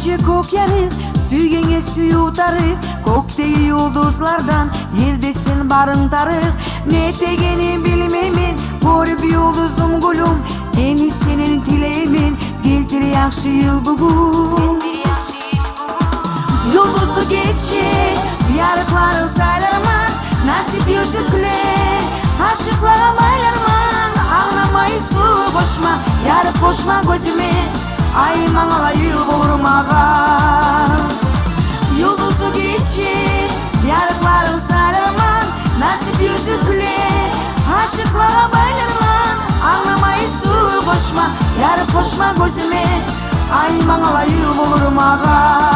Gece kok yanır, süygenge suyu tarık. Kokteki yıldızlardan yerdesin barın tarık. Ne tegeni bilmemin, görüp yıldızım gülüm. Eni senin tilemin, geltir yaxşı yıl bugün. Yıldızlı gece, yarıkların saylarman. Nasip yüzükle, aşıklara baylarman. Ağlamayı su koşma, yarıp koşma gözüme. Ay mağala yıl bulurum ağa. Yıldızlı gece, yarıkların saylarman. Nasip yüzükle, aşıklara baylarman. Ağlamayı su koşma, yarıp koşma gözüme. Ay mağala yıl bulurum ağa.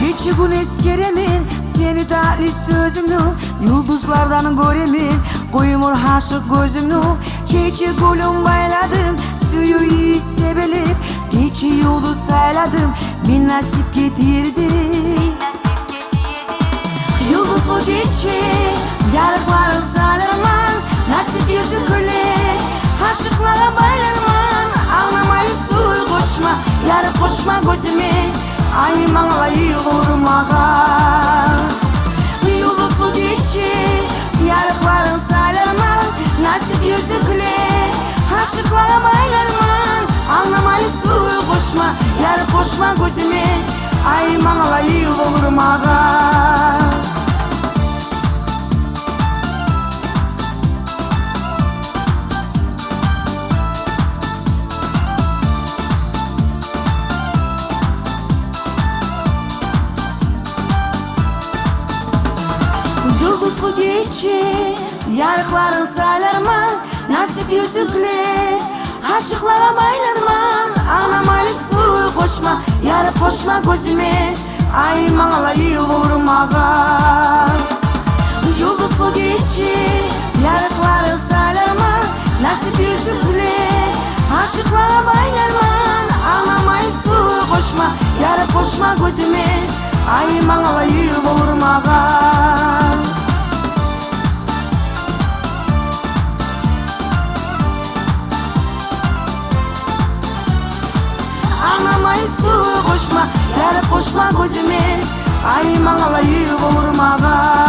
Gece gün eskeremin, seni tatlı sözümnü. Yıldızlardan göremin, koyumur haşık gözümnü. Çeçe gülüm bayladım, suyu iyi sebelip. Gece yıldız sayladım, bir nasip getirdi. Yıldızlı gece, yarıkların saylarman. Nasip yüzükle, aşıklara baylarman. Ağlamayı su koşma, yarıp koşma gözüme. Ay mağla yığılırım ağa. Yıldızlı gece, yarıkların saylarman. Nasip yüzükle, aşıklara baylarman. Anlamalı su koşma, yarıp koşma gözüme. Ay mağla yığılırım ağa. Yıldızlı gece, yarıkların saylarman. Nasip yüzükle, aşıklara baylarman. Ağlamalı su koşma, yarıp koşma gözüme. Ay mağla yığılırım ağa. Yıldızlı gece, yarıkların saylarman. Nasip yüzükle, aşıklara baylarman. Ağlamalı su koşma, yarıp koşma gözüme. Ay mağla yığılırım ağa. Ağlamayı su koşma, yarıp koşma gözüme. Ay mağla yığılırım ağa.